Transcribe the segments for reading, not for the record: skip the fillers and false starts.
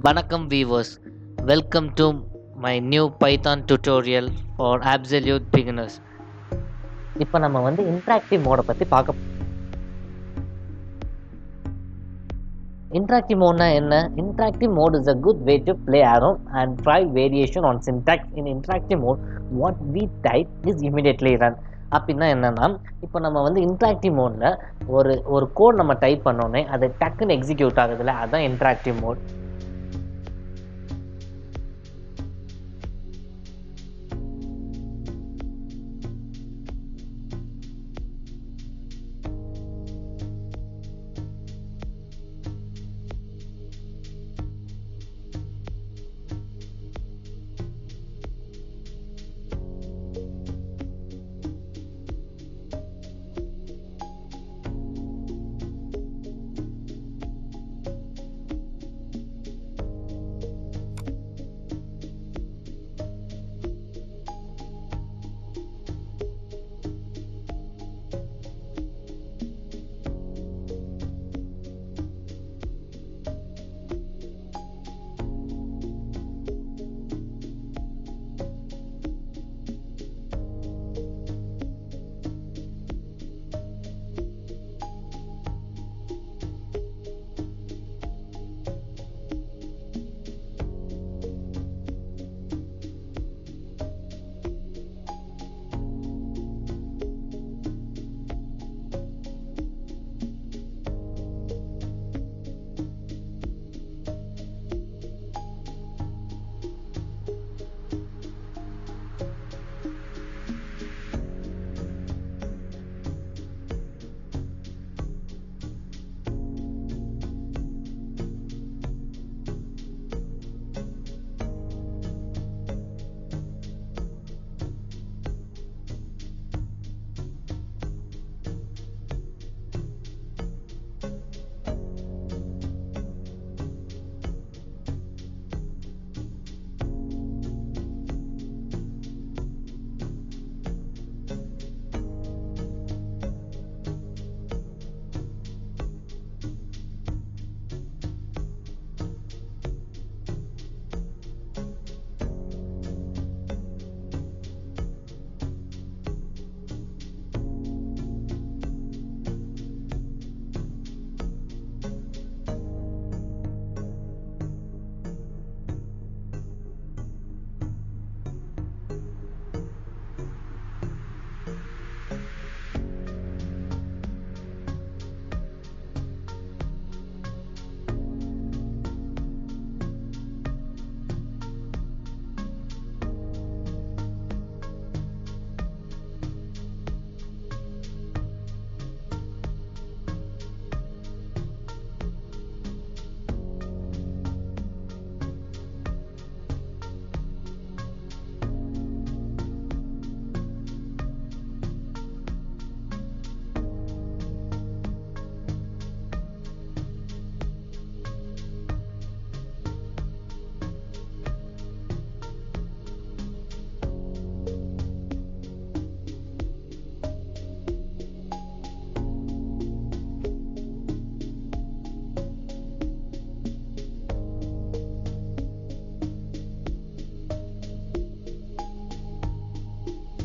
வணக்கம் viewers, welcome to my new Python tutorial for absolute beginners. இப்போ நம்ம வந்து இன்டராக்டிவ் மோடை பற்றி பார்க்க. இன்டராக்டிவ் மோட்னா என்ன? Interactive mode is a good way to play around and try variation on syntax. In interactive mode, what we type is immediately run. அப்படின்னா என்னன்னா, இப்போ நம்ம வந்து இன்டராக்டிவ் மோடில் ஒரு கோட் நம்ம டைப் பண்ணோன்னே அது டக்குன்னு எக்ஸிக்யூட் ஆகுதுல்ல, அதுதான் இன்டராக்டிவ் மோட்.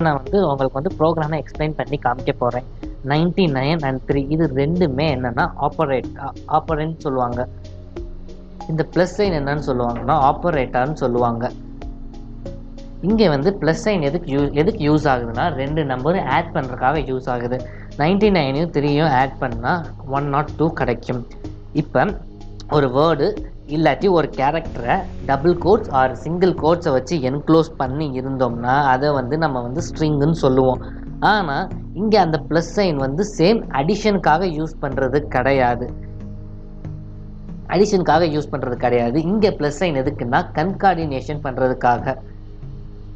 நான் வந்து உங்களுக்கு வந்து ப்ரோக்ராமை எக்ஸ்பிளைன் பண்ணி காமிக்க போகிறேன். 99 and 3 இது ரெண்டுமே என்னென்னா ஆப்பரேட்னு சொல்லுவாங்க. இந்த ப்ளஸ் சைன் என்னன்னு சொல்லுவாங்கன்னா ஆப்பரேட்டர்னு சொல்லுவாங்க. இங்கே வந்து ப்ளஸ் சைன் எதுக்கு யூஸ் ஆகுதுன்னா, ரெண்டு நம்பரும் ஆட் பண்ணுறதுக்காக யூஸ் ஆகுது. 99யும் 3யும் ஆட் பண்ணால் 102 கிடைக்கும். இப்போ ஒரு வேர்டு இல்லாட்டி ஒரு கேரக்டரை டபுள் கோட்ஸ் ஆர் சிங்கிள் கோட்ஸை வச்சு என்க்ளோஸ் பண்ணி இருந்தோம்னா அதை வந்து நம்ம வந்து ஸ்ட்ரிங்குன்னு சொல்லுவோம். ஆனால் இங்கே அந்த ப்ளஸ் சைன் வந்து சேம் அடிஷனுக்காக யூஸ் பண்ணுறது கிடையாது. இங்கே ப்ளஸ் சைன் எதுக்குன்னா கன்கார்டினேஷன் பண்ணுறதுக்காக.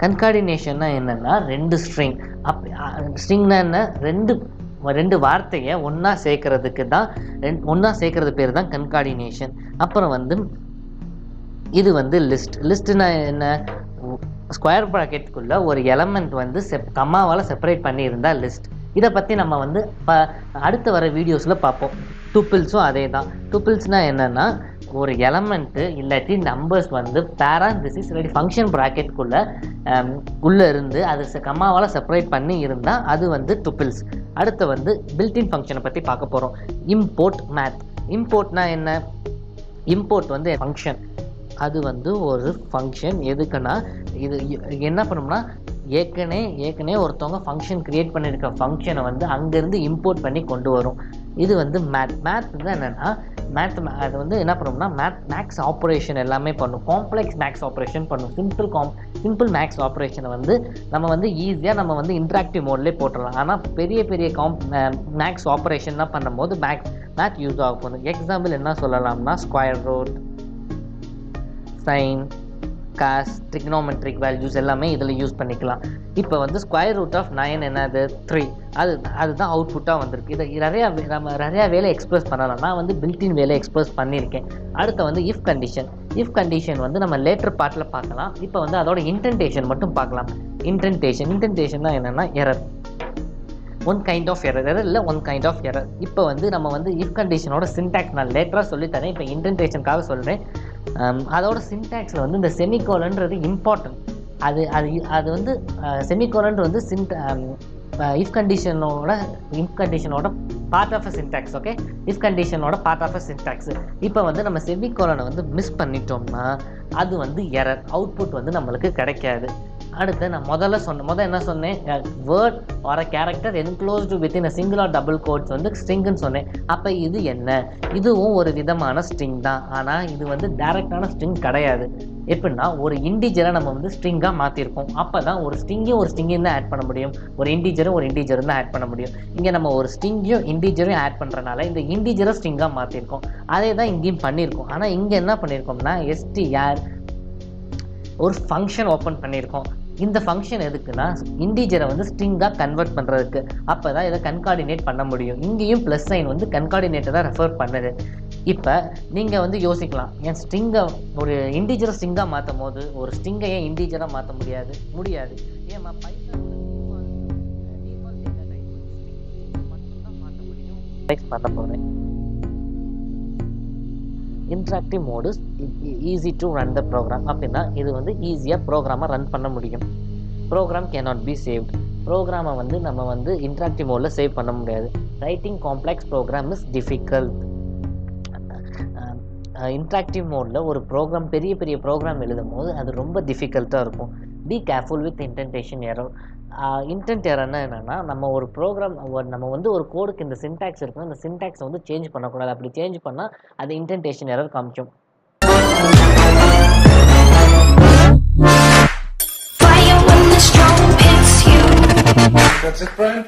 கன்கார்டினேஷன்னா என்னென்னா ரெண்டு ஸ்ட்ரிங். ஸ்ட்ரிங்னா என்ன? ரெண்டு வார்த்தையை ஒன்றா சேர்க்கறதுக்கு தான், ஒன்றா சேர்க்கறது பேர் தான் கன்கார்டினேஷன். அப்புறம் வந்து இது வந்து லிஸ்ட்னா என்ன? ஸ்கொயர் ப்ராக்கெட்டுக்குள்ளே ஒரு எலமெண்ட் வந்து கம்மாவால் செப்பரேட் பண்ணியிருந்தால் லிஸ்ட். இதை பற்றி நம்ம வந்து அடுத்து வர வீடியோஸில் பார்ப்போம். டூப்பிள்ஸும் அதே தான். டூப்பிள்ஸ்னால் என்னென்னா ஒரு எலமெண்ட்டு இல்லாட்டி நம்பர்ஸ் வந்து பேராந்திசிஸ் இல்லாட்டி ஃபங்க்ஷன் ப்ராக்கெட்டுக்குள்ளே உள்ளே இருந்து அது கம்மாவால் செப்பரேட் பண்ணி இருந்தால் அது வந்து டுப்பிள்ஸ். அடுத்து வந்து பில்டின் ஃபங்க்ஷனை பற்றி பார்க்க போகிறோம். Import math. இம்போர்ட்னா என்ன? இம்போர்ட் வந்து ஃபங்க்ஷன். அது வந்து ஒரு ஃபங்க்ஷன். எதுக்குன்னா இது என்ன பண்ணோம்னா ஏற்கனவே ஒருத்தவங்க ஃபங்க்ஷன் க்ரியேட் பண்ணியிருக்க ஃபங்க்ஷனை வந்து அங்கேருந்து இம்போர்ட் பண்ணி கொண்டு வரும். இது வந்து மேத் வந்து என்னென்னா அது வந்து என்ன பண்ணோம்னா மேக்ஸ் ஆப்ரேஷன் எல்லாமே பண்ணும். காம்ப்ளெக்ஸ் மேக்ஸ் ஆப்ரேஷன் பண்ணும். சிம்பிள் மேக்ஸ் ஆப்ரேஷனை வந்து நம்ம வந்து ஈஸியாக நம்ம வந்து இன்ட்ராக்டிவ் மோட்லேயே போட்டுடலாம். ஆனால் பெரிய மேக்ஸ் ஆப்ரேஷன்லாம் பண்ணும்போது மேத் யூஸ் ஆகும். எக்ஸாம்பிள் என்ன சொல்லலாம்னா square root, sine, cos, trigonometric values எல்லாமே இதில் யூஸ் பண்ணிக்கலாம். இப்போ வந்து ஸ்கொயர் ரூட் ஆஃப் 9 என்னது 3. அதுதான் அவுட்புட்டாக வந்திருக்கு. இதை நிறையா வேலை எக்ஸ்பிரஸ் பண்ணலாம். நான் வந்து பில்டின் வேலை எக்ஸ்பிரஸ் பண்ணியிருக்கேன். அடுத்து வந்து இஃப் கண்டிஷன் வந்து நம்ம லேட்டர் பார்ட்டில் பார்க்கலாம். இப்போ வந்து அதோட இன்டென்டேஷன் மட்டும் பார்க்கலாம். இன்டென்டேஷன்னா என்னென்னா error. One kind of error. இப்போ வந்து நம்ம வந்து இஃப் கண்டிஷனோட சின்டாக்ஸ் நான் லேட்டராக சொல்லித்தரேன். இப்போ இன்டென்டேஷனுக்காக சொல்கிறேன். அதோட சின்டாக்ஸில் வந்து இந்த செமிகோலன்றது இம்பார்ட்டன்ட். அது வந்து செமிகோலன் வந்து இஃப் கண்டிஷனோட part of a syntax. Okay, if கண்டிஷனோட பார்ட் ஆஃப் அ சின்டாக்ஸ். இப்போ வந்து நம்ம செமிகோலனை வந்து மிஸ் பண்ணிட்டோம்னா அது வந்து எரர், அவுட்புட் வந்து நம்மளுக்கு கிடைக்காது. அடுத்து நான் முதல்ல என்ன சொன்னேன்? Word or a character enclosed within a single or double quotes வந்து ஸ்ட்ரிங்குன்னு சொன்னேன். அப்போ இது என்ன? இதுவும் ஒரு விதமான ஸ்ட்ரிங் தான். ஆனால் இது வந்து டைரக்டான ஸ்ட்ரிங் கிடையாது. எப்படின்னா ஒரு இன்டிஜரை நம்ம வந்து ஸ்ட்ரிங்காக மாற்றிருக்கோம். அப்போ தான் ஒரு ஸ்ட்ரிங்கையும் தான் ஆட் பண்ண முடியும், ஒரு இன்டிஜரும் தான் ஆட் பண்ண முடியும். இங்கே நம்ம ஒரு ஸ்ட்ரிங்கையும் இன்டிஜரையும் ஆட் பண்ணுறனால இந்த இன்டிஜரை ஸ்ட்ரிங்காக மாற்றிருக்கோம். அதே தான் இங்கேயும் பண்ணியிருக்கோம். ஆனால் இங்கே என்ன பண்ணியிருக்கோம்னா str ஒரு ஃபங்க்ஷன் ஓப்பன் பண்ணியிருக்கோம். இந்த ஃபங்க்ஷன் எதுக்குன்னா இன்டிஜரை வந்து ஸ்ட்ரிங்காக கன்வெர்ட் பண்ணுறதுக்கு. அப்போ தான் இதை கன்கார்டினேட் பண்ண முடியும். இங்கேயும் ப்ளஸ் சைன் வந்து கன்கார்டினேட்டை தான் ரெஃபர் பண்ணுது. இப்போ நீங்கள் வந்து யோசிக்கலாம், என் ஸ்ட்ரிங்கை ஒரு இன்டிஜரை ஸ்ட்ரிங்காக மாற்றும் போது ஒரு ஸ்ட்ரிங்கை ஏன் இன்டிஜராக மாற்ற முடியாது? ஏமா பைத்தானோட டிஃபால்ட் டேட்டா டைப் மட்டும்தான் மாற்ற முடியும். பண்ண போகிறேன். Interactive mode easy to run the program. அப்படின்னா இது வந்து ஈஸியாக ப்ரோக்ராமை ரன் பண்ண முடியும். Program cannot be saved. ப்ரோக்ராமை வந்து நம்ம வந்து இன்ட்ராக்டிவ் மோடில் சேவ் பண்ண முடியாது. Writing complex program is difficult. Interactive மோடில் ஒரு பெரிய ப்ரோக்ராம் எழுதும் போது அது ரொம்ப டிஃபிகல்ட்டாக இருக்கும். Be careful with indentation error. Indent எரர்னா என்னென்னா நம்ம ஒரு ப்ரோக்ராம் நம்ம வந்து ஒரு கோடுக்கு இந்த சின்டாக்ஸ் இருக்குன்னா இந்த சின்டாக்ஸை வந்து சேஞ்ச் பண்ணக்கூடாது. அப்படி சேஞ்ச் பண்ணால் அது இன்டென்டேஷன் எரர் காமிக்கும். Fire when the strong hits you. That's it, Brian?